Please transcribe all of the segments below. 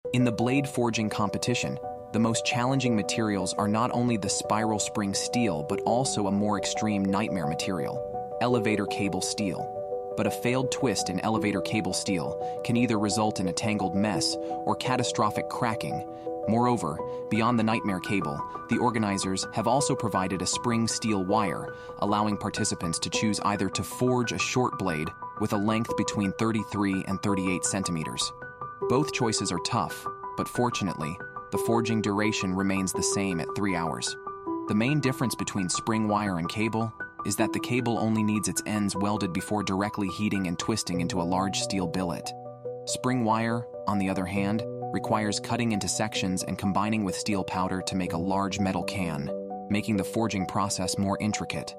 In the blade forging competition, the most challenging materials are not only the spiral spring steel but also a more extreme nightmare material, elevator cable steel. But a failed twist in elevator cable steel can either result in a tangled mess or catastrophic cracking. Moreover, beyond the nightmare cable, the organizers have also provided a spring steel wire, allowing participants to choose either to forge a short blade with a length between 33 and 38 centimeters. Both choices are tough, but fortunately, the forging duration remains the same at 3 hours. The main difference between spring wire and cable is that the cable only needs its ends welded before directly heating and twisting into a large steel billet. Spring wire, on the other hand, requires cutting into sections and combining with steel powder to make a large metal can, making the forging process more intricate.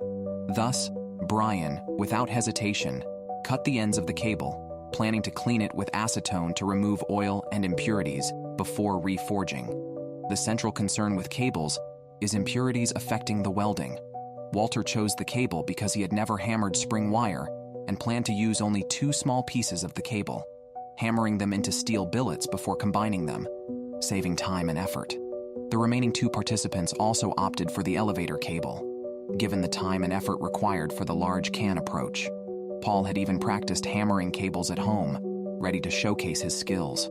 Thus, Brian, without hesitation, cut the ends of the cable, planning to clean it with acetone to remove oil and impurities before reforging. The central concern with cables is impurities affecting the welding. Walter chose the cable because he had never hammered spring wire and planned to use only 2 small pieces of the cable, hammering them into steel billets before combining them, saving time and effort. The remaining 2 participants also opted for the elevator cable, given the time and effort required for the large can approach. Paul had even practiced hammering cables at home, ready to showcase his skills.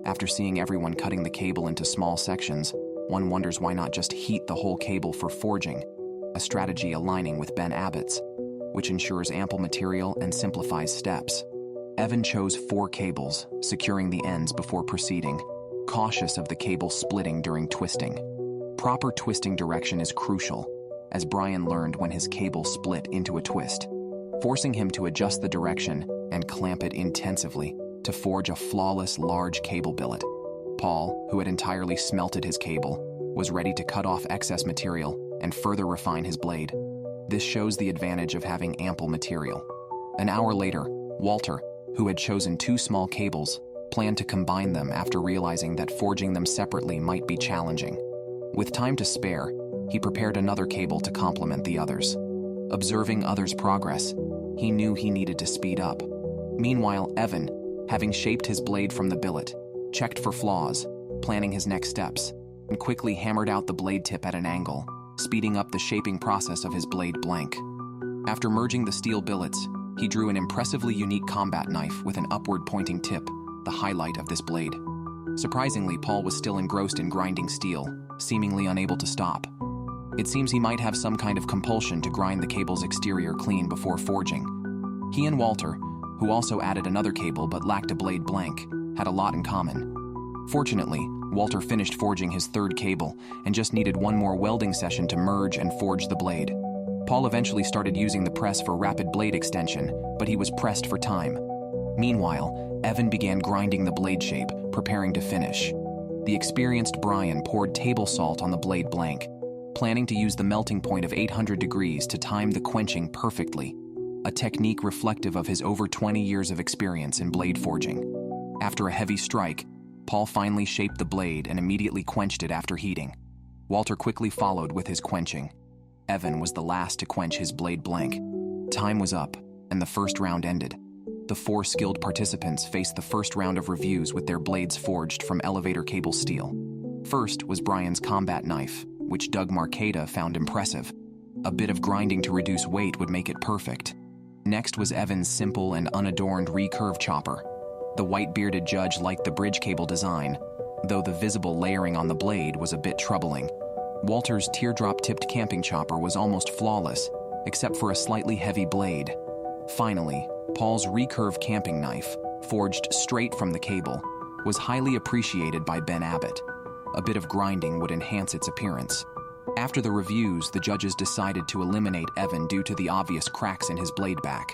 After seeing everyone cutting the cable into small sections, one wonders why not just heat the whole cable for forging, a strategy aligning with Ben Abbott's, which ensures ample material and simplifies steps. Evan chose 4 cables, securing the ends before proceeding, cautious of the cable splitting during twisting. Proper twisting direction is crucial, as Brian learned when his cable split into a twist, forcing him to adjust the direction and clamp it intensively to forge a flawless large cable billet. Paul, who had entirely smelted his cable, was ready to cut off excess material and further refine his blade. This shows the advantage of having ample material. An hour later, Walter, who had chosen 2 small cables, planned to combine them after realizing that forging them separately might be challenging. With time to spare, he prepared another cable to complement the others. Observing others' progress, he knew he needed to speed up. Meanwhile, Evan, having shaped his blade from the billet, checked for flaws, planning his next steps, and quickly hammered out the blade tip at an angle, speeding up the shaping process of his blade blank. After merging the steel billets, he drew an impressively unique combat knife with an upward-pointing tip, the highlight of this blade. Surprisingly, Paul was still engrossed in grinding steel, seemingly unable to stop. It seems he might have some kind of compulsion to grind the cable's exterior clean before forging. He and Walter, who also added another cable but lacked a blade blank, had a lot in common. Fortunately, Walter finished forging his 3rd cable and just needed 1 more welding session to merge and forge the blade. Paul eventually started using the press for rapid blade extension, but he was pressed for time. Meanwhile, Evan began grinding the blade shape, preparing to finish. The experienced Brian poured table salt on the blade blank, planning to use the melting point of 800 degrees to time the quenching perfectly, a technique reflective of his over 20 years of experience in blade forging. After a heavy strike, Paul finally shaped the blade and immediately quenched it after heating. Walter quickly followed with his quenching. Evan was the last to quench his blade blank. Time was up, and the first round ended. The 4 skilled participants faced the first round of reviews with their blades forged from elevator cable steel. First was Brian's combat knife, which Doug Marcada found impressive. A bit of grinding to reduce weight would make it perfect. Next was Evan's simple and unadorned recurve chopper. The white-bearded judge liked the bridge cable design, though the visible layering on the blade was a bit troubling. Walter's teardrop-tipped camping chopper was almost flawless, except for a slightly heavy blade. Finally, Paul's recurve camping knife, forged straight from the cable, was highly appreciated by Ben Abbott. A bit of grinding would enhance its appearance. After the reviews, the judges decided to eliminate Evan due to the obvious cracks in his blade back.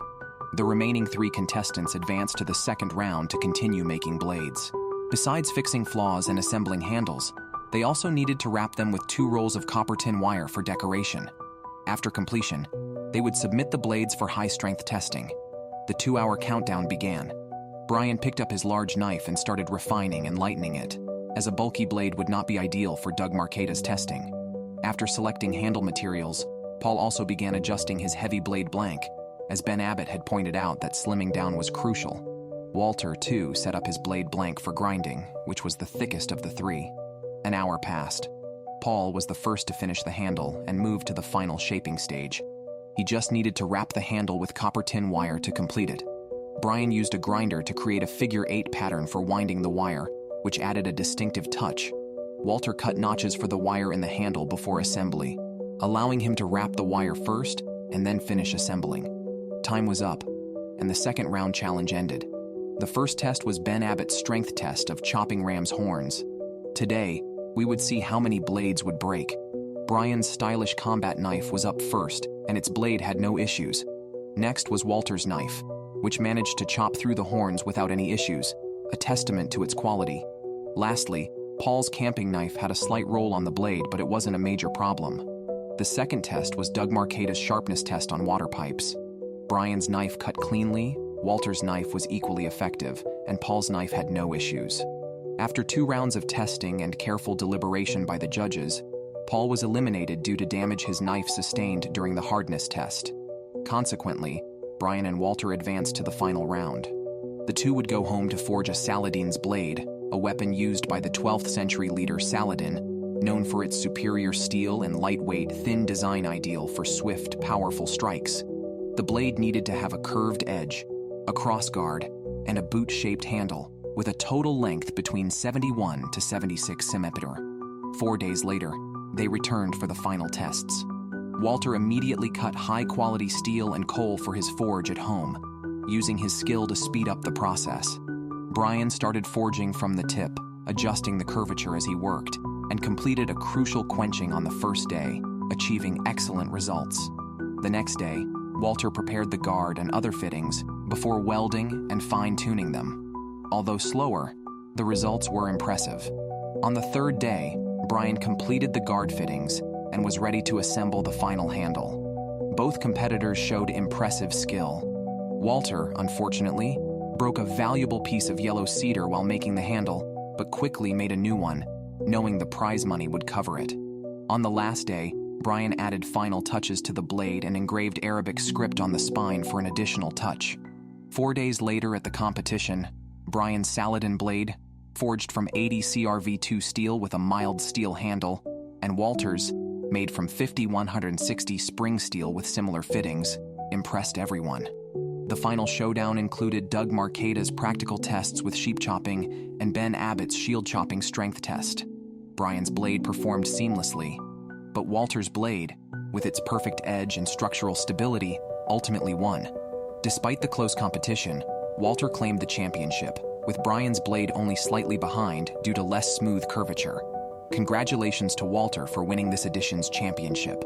The remaining 3 contestants advanced to the 2nd round to continue making blades. Besides fixing flaws and assembling handles, they also needed to wrap them with 2 rolls of copper tin wire for decoration. After completion, they would submit the blades for high-strength testing. The 2-hour countdown began. Brian picked up his large knife and started refining and lightening it, as a bulky blade would not be ideal for Doug Marcada's testing. After selecting handle materials, Paul also began adjusting his heavy blade blank, as Ben Abbott had pointed out that slimming down was crucial. Walter, too, set up his blade blank for grinding, which was the thickest of the three. An hour passed. Paul was the first to finish the handle and move to the final shaping stage. He just needed to wrap the handle with copper tin wire to complete it. Brian used a grinder to create a figure-8 pattern for winding the wire, which added a distinctive touch. Walter cut notches for the wire in the handle before assembly, allowing him to wrap the wire first and then finish assembling. Time was up, and the second round challenge ended. The first test was Ben Abbott's strength test of chopping ram's horns. Today, we would see how many blades would break. Brian's stylish combat knife was up first, and its blade had no issues. Next was Walter's knife, which managed to chop through the horns without any issues, a testament to its quality. Lastly, Paul's camping knife had a slight roll on the blade, but it wasn't a major problem. The second test was Doug Marcaita's sharpness test on water pipes. Brian's knife cut cleanly, Walter's knife was equally effective, and Paul's knife had no issues. After 2 rounds of testing and careful deliberation by the judges, Paul was eliminated due to damage his knife sustained during the hardness test. Consequently, Brian and Walter advanced to the final round. The two would go home to forge a Saladin's blade, a weapon used by the 12th century leader Saladin, known for its superior steel and lightweight, thin design ideal for swift, powerful strikes. The blade needed to have a curved edge, a crossguard, and a boot-shaped handle, with a total length between 71 to 76 cm. 4 days later, they returned for the final tests. Walter immediately cut high-quality steel and coal for his forge at home, using his skill to speed up the process. Brian started forging from the tip, adjusting the curvature as he worked, and completed a crucial quenching on the first day, achieving excellent results. The next day, Walter prepared the guard and other fittings before welding and fine-tuning them. Although slower, the results were impressive. On the third day, Brian completed the guard fittings and was ready to assemble the final handle. Both competitors showed impressive skill. Walter, unfortunately, broke a valuable piece of yellow cedar while making the handle, but quickly made a new one, knowing the prize money would cover it. On the last day, Brian added final touches to the blade and engraved Arabic script on the spine for an additional touch. 4 days later at the competition, Brian's Saladin blade, forged from 80 CRV2 steel with a mild steel handle, and Walter's, made from 5160 spring steel with similar fittings, impressed everyone. The final showdown included Doug Marcaita's practical tests with sheep chopping and Ben Abbott's shield chopping strength test. Brian's blade performed seamlessly, but Walter's blade, with its perfect edge and structural stability, ultimately won. Despite the close competition, Walter claimed the championship, with Brian's blade only slightly behind due to less smooth curvature. Congratulations to Walter for winning this edition's championship.